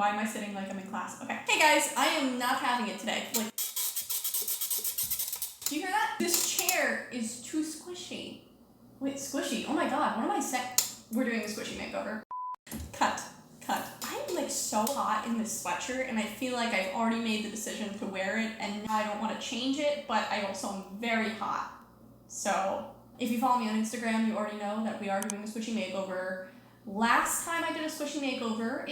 Why am I sitting like I'm in class? Okay. Hey guys, I am not having it today. Like, do you hear that? This chair is too squishy. Wait, squishy? Oh my god, what am I saying? We're doing a squishy makeover. Cut. I'm like so hot in this sweatshirt and I feel like I've already made the decision to wear it and I don't want to change it, but I also am very hot. So if you follow me on Instagram, you already know that we are doing a squishy makeover. Last time I did a squishy makeover,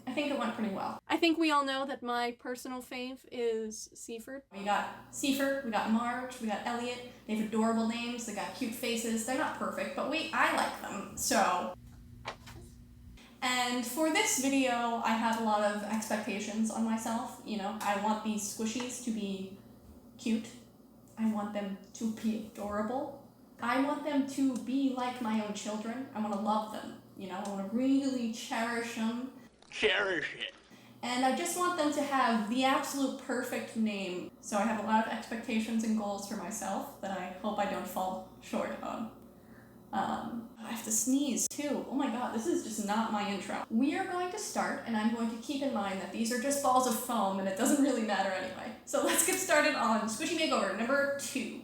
I think it went pretty well. I think we all know that my personal fave is Seaford. We got Seaford, we got Marge, we got Elliot. They have adorable names, they got cute faces. They're not perfect, but I like them, so. And for this video, I have a lot of expectations on myself. You know, I want these squishies to be cute. I want them to be adorable. I want them to be like my own children. I want to love them. You know, I want to really cherish them. Cherish it. And I just want them to have the absolute perfect name. So I have a lot of expectations and goals for myself that I hope I don't fall short on. I have to sneeze too. Oh my god, this is just not my intro. We are going to start, and I'm going to keep in mind that these are just balls of foam and it doesn't really matter anyway. So let's get started on Squishy Makeover number 2.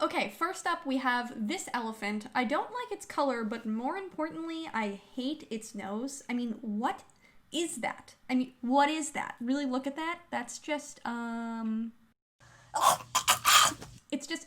Okay, first up we have this elephant. I don't like its color, but more importantly, I hate its nose. I mean, what is that? I mean, what is that? Really look at that? That's just,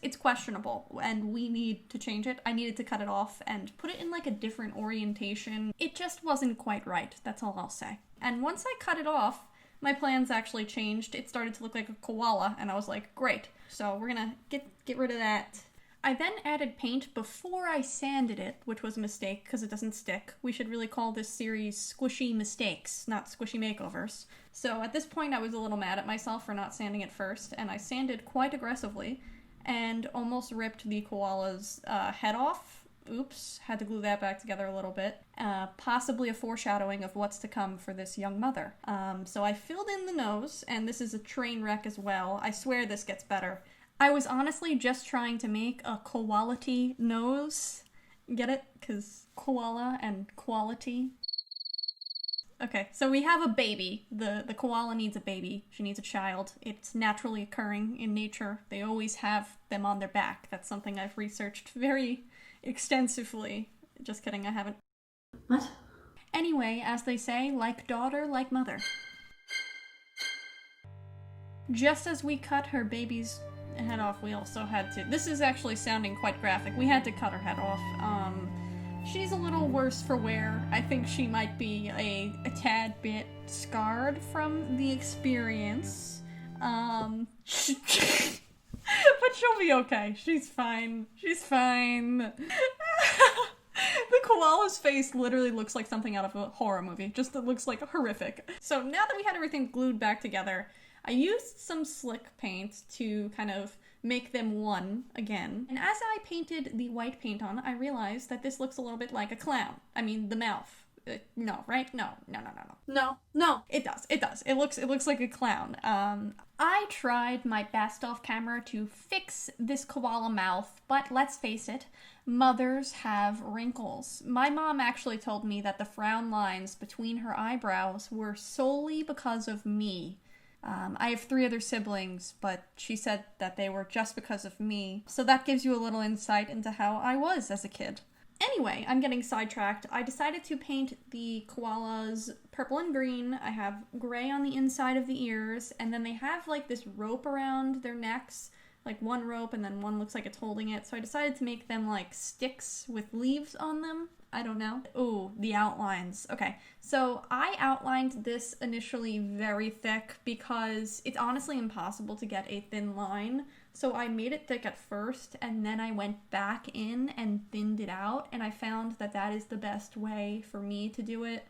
it's questionable, and we need to change it. I needed to cut it off and put it in like a different orientation. It just wasn't quite right, that's all I'll say. And once I cut it off, my plans actually changed. It started to look like a koala, and I was like, great. So we're gonna get rid of that. I then added paint before I sanded it, which was a mistake because it doesn't stick. We should really call this series Squishy Mistakes, not Squishy Makeovers. So at this point I was a little mad at myself for not sanding it first, and I sanded quite aggressively and almost ripped the koala's head off. Oops, had to glue that back together a little bit. Possibly a foreshadowing of what's to come for this young mother. So I filled in the nose, and this is a train wreck as well. I swear this gets better. I was honestly just trying to make a quality nose. Get it? Because koala and quality. Okay, so we have a baby. The koala needs a baby. She needs a child. It's naturally occurring in nature. They always have them on their back. That's something I've researched very extensively. Just kidding, I haven't. What? Anyway, as they say, like daughter, like mother. Just as we cut her baby's head off, we also had to... This is actually sounding quite graphic. We had to cut her head off. She's a little worse for wear. I think she might be a tad bit scarred from the experience. But she'll be okay. She's fine. She's fine. The koala's face literally looks like something out of a horror movie. Just it looks like horrific. So now that we had everything glued back together, I used some slick paint to kind of make them one again. And as I painted the white paint on, I realized that this looks a little bit like a clown. I mean, the mouth. No, right? No. It does. It looks like a clown. I tried my best off camera to fix this koala mouth, but let's face it, mothers have wrinkles. My mom actually told me that the frown lines between her eyebrows were solely because of me. I have 3 other siblings, but she said that they were just because of me. So that gives you a little insight into how I was as a kid. Anyway, I'm getting sidetracked. I decided to paint the koalas purple and green. I have gray on the inside of the ears, and then they have like this rope around their necks, like one rope and then one looks like it's holding it. So I decided to make them like sticks with leaves on them. I don't know. Ooh, the outlines. Okay, so I outlined this initially very thick because it's honestly impossible to get a thin line. So I made it thick at first, and then I went back in and thinned it out, and I found that that is the best way for me to do it.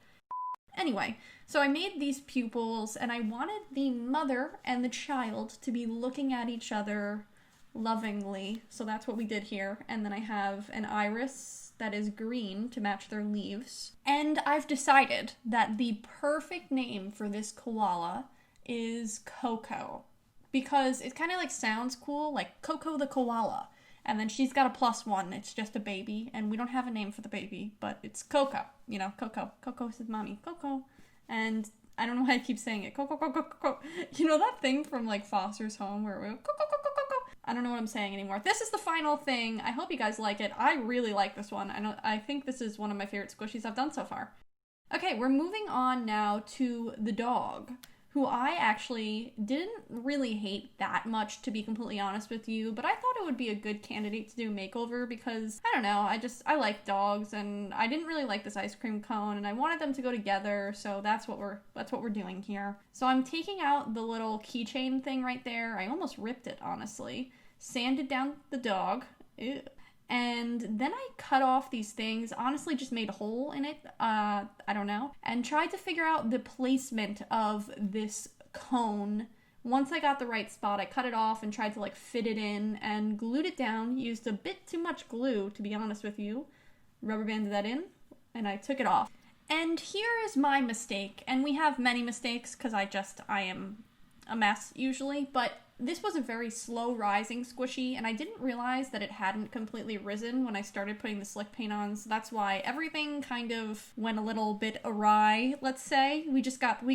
Anyway, so I made these pupils, and I wanted the mother and the child to be looking at each other lovingly. So that's what we did here. And then I have an iris that is green to match their leaves. And I've decided that the perfect name for this koala is Koko, because it kind of like sounds cool, like Koko the koala. And then she's got a +1, it's just a baby, and we don't have a name for the baby, but it's Koko, you know, Koko. Koko says mommy, Koko. And I don't know why I keep saying it. Koko, Koko, Koko. You know that thing from like Foster's Home where we go, Koko, Koko, Koko. I don't know what I'm saying anymore. This is the final thing. I hope you guys like it. I really like this one. I think this is one of my favorite squishies I've done so far. Okay, we're moving on now to the dog, who I actually didn't really hate that much, to be completely honest with you, but I thought it would be a good candidate to do makeover because, I don't know, I like dogs, and I didn't really like this ice cream cone, and I wanted them to go together, so that's what we're doing here. So I'm taking out the little keychain thing right there. I almost ripped it, honestly. Sanded down the dog. Ew. And then I cut off these things, honestly just made a hole in it, I don't know, and tried to figure out the placement of this cone. Once I got the right spot, I cut it off and tried to like fit it in and glued it down, used a bit too much glue, to be honest with you. Rubber banded that in, and I took it off. And here is my mistake, and we have many mistakes because I am a mess usually, but this was a very slow rising squishy, and I didn't realize that it hadn't completely risen when I started putting the slick paint on, so that's why everything kind of went a little bit awry, let's say. We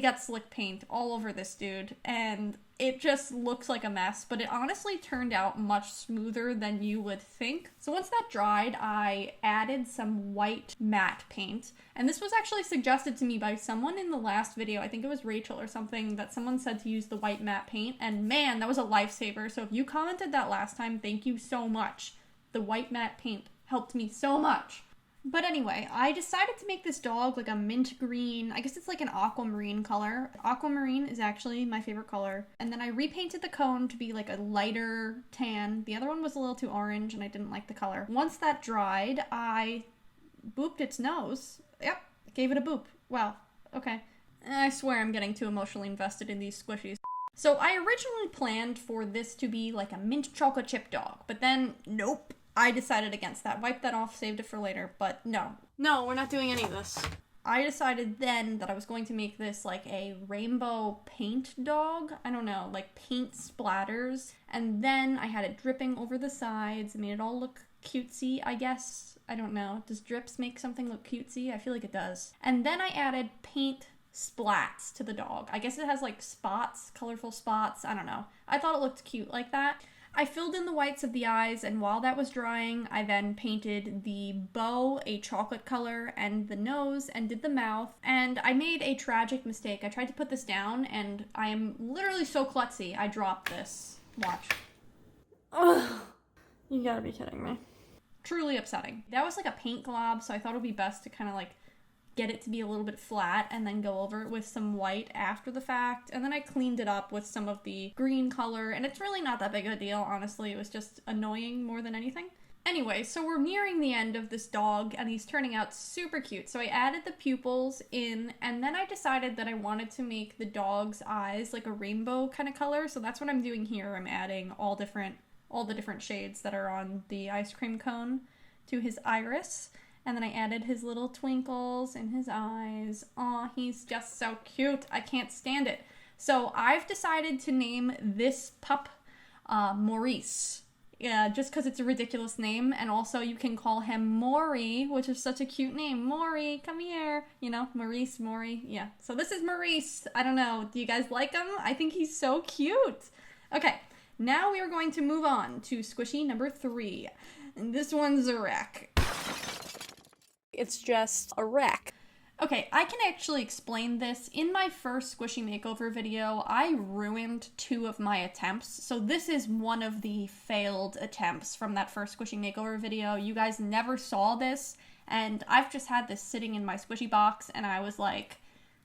got slick paint all over this dude, and it just looks like a mess, but it honestly turned out much smoother than you would think. So once that dried, I added some white matte paint, and this was actually suggested to me by someone in the last video. I think it was Rachel or something, that someone said to use the white matte paint, and man, that was a lifesaver. So if you commented that last time, thank you so much. The white matte paint helped me so much. But anyway, I decided to make this dog like a mint green. I guess it's like an aquamarine color. Aquamarine is actually my favorite color. And then I repainted the cone to be like a lighter tan. The other one was a little too orange and I didn't like the color. Once that dried, I booped its nose. Yep, gave it a boop. Wow, okay. I swear I'm getting too emotionally invested in these squishies. So I originally planned for this to be like a mint chocolate chip dog, but then nope. I decided against that. Wiped that off, saved it for later, but no. No, we're not doing any of this. I decided then that I was going to make this like a rainbow paint dog. I don't know, like paint splatters. And then I had it dripping over the sides. It made it all look cutesy, I guess. I don't know. Does drips make something look cutesy? I feel like it does. And then I added paint splats to the dog. I guess it has like spots, colorful spots. I don't know. I thought it looked cute like that. I filled in the whites of the eyes, and while that was drying, I then painted the bow a chocolate color and the nose and did the mouth, and I made a tragic mistake. I tried to put this down, and I am literally so klutzy, I dropped this. Watch. Ugh. You gotta be kidding me. Truly upsetting. That was like a paint glob, so I thought it would be best to kind of like get it to be a little bit flat and then go over it with some white after the fact. And then I cleaned it up with some of the green color, and it's really not that big of a deal, honestly. It was just annoying more than anything. Anyway, so we're nearing the end of this dog, and he's turning out super cute. So I added the pupils in, and then I decided that I wanted to make the dog's eyes like a rainbow kind of color. So that's what I'm doing here. I'm adding all the different shades that are on the ice cream cone to his iris. And then I added his little twinkles in his eyes. Aw, he's just so cute. I can't stand it. So I've decided to name this pup Maurice. Yeah, just because it's a ridiculous name. And also you can call him Maury, which is such a cute name. Maury, come here. You know, Maurice, Maury. Yeah. So this is Maurice. I don't know. Do you guys like him? I think he's so cute. Okay. Now we are going to move on to squishy number 3. And this one's a wreck. It's just a wreck. Okay, I can actually explain this. In my first Squishy Makeover video, I ruined 2 of my attempts. So this is one of the failed attempts from that first Squishy Makeover video. You guys never saw this, and I've just had this sitting in my squishy box, and I was like,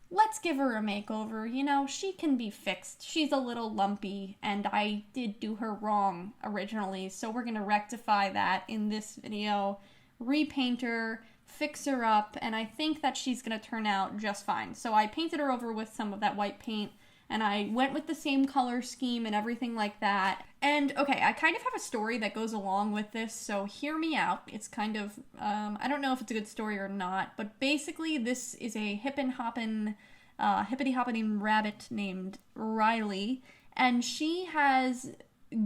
let's give her a makeover. You know, she can be fixed. She's a little lumpy, and I did do her wrong originally, so we're gonna rectify that in this video. Repaint her, fix her up, and I think that she's gonna turn out just fine. So I painted her over with some of that white paint, and I went with the same color scheme and everything like that. And okay, I kind of have a story that goes along with this, so hear me out. It's kind of, I don't know if it's a good story or not, but basically this is a hippity-hopping rabbit named Riley, and she has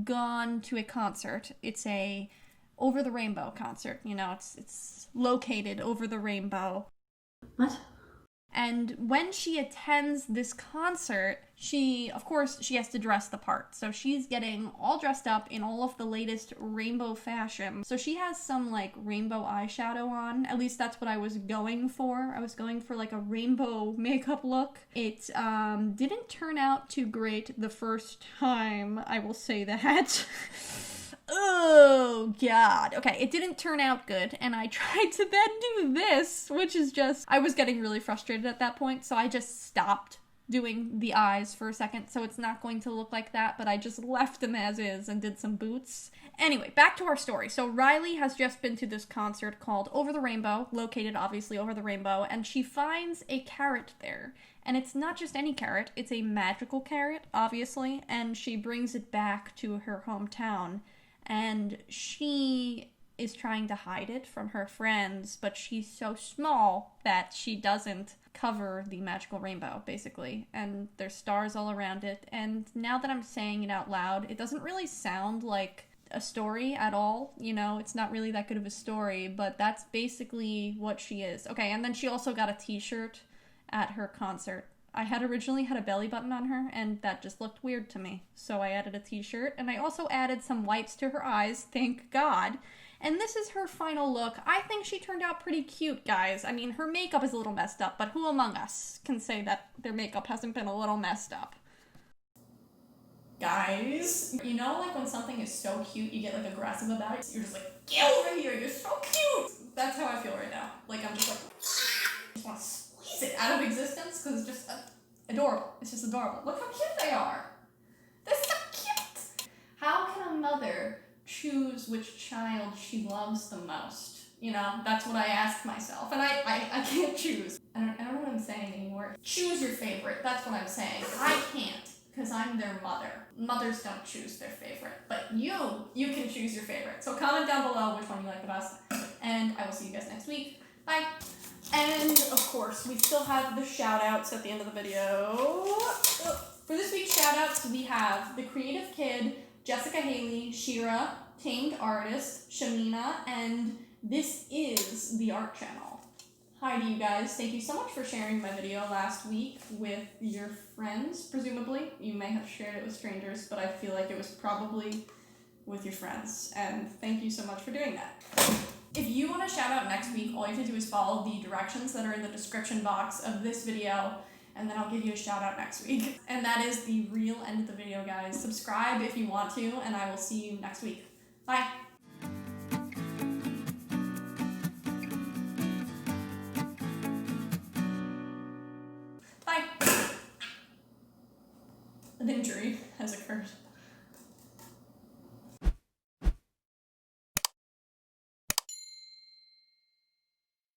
gone to a concert. It's a over the rainbow concert, you know, it's located over the rainbow. What? And when she attends this concert, of course, she has to dress the part. So she's getting all dressed up in all of the latest rainbow fashion. So she has some, like, rainbow eyeshadow on. At least that's what I was going for. I was going for, like, a rainbow makeup look. It didn't turn out too great the first time, I will say that. Oh, God. Okay, it didn't turn out good, and I tried to then do this, which is just... I was getting really frustrated at that point, so I just stopped doing the eyes for a second, so it's not going to look like that, but I just left them as is and did some boots. Anyway, back to our story. So Riley has just been to this concert called Over the Rainbow, located obviously over the rainbow, and she finds a carrot there. And it's not just any carrot, it's a magical carrot, obviously, and she brings it back to her hometown. And she is trying to hide it from her friends, but she's so small that she doesn't cover the magical rainbow, basically. And there's stars all around it. And now that I'm saying it out loud, it doesn't really sound like a story at all. You know, it's not really that good of a story, but that's basically what she is. Okay, and then she also got a t-shirt at her concert. I had originally had a belly button on her, and that just looked weird to me. So I added a t-shirt, and I also added some whites to her eyes, thank God. And this is her final look. I think she turned out pretty cute, guys. I mean, her makeup is a little messed up, but who among us can say that their makeup hasn't been a little messed up? Guys, you know, like when something is so cute, you get like aggressive about it? You're just like, get over here, you're so cute! That's how I feel right now. Like, I'm just like, I just want to squeeze it out of existence, because it's just adorable. It's just adorable. Look how cute they are! They're so cute! How can a mother choose which child she loves the most? You know, that's what I ask myself, and I can't choose. I don't know what I'm saying anymore. Choose your favorite, that's what I'm saying. I can't, because I'm their mother. Mothers don't choose their favorite, but you can choose your favorite. So comment down below which one you like the best, and I will see you guys next week. Bye! And, of course, we still have the shout-outs at the end of the video. For this week's shout-outs, we have The Creative Kid, Jessica Haley, Shira, Tamed Artist, Shamina, and This Is the Art Channel. Hi to you guys. Thank you so much for sharing my video last week with your friends, presumably. You may have shared it with strangers, but I feel like it was probably with your friends. And thank you so much for doing that. If you want a shout out next week, all you have to do is follow the directions that are in the description box of this video, and then I'll give you a shout out next week. And that is the real end of the video, guys. Subscribe if you want to, and I will see you next week. Bye! Bye! An injury has occurred.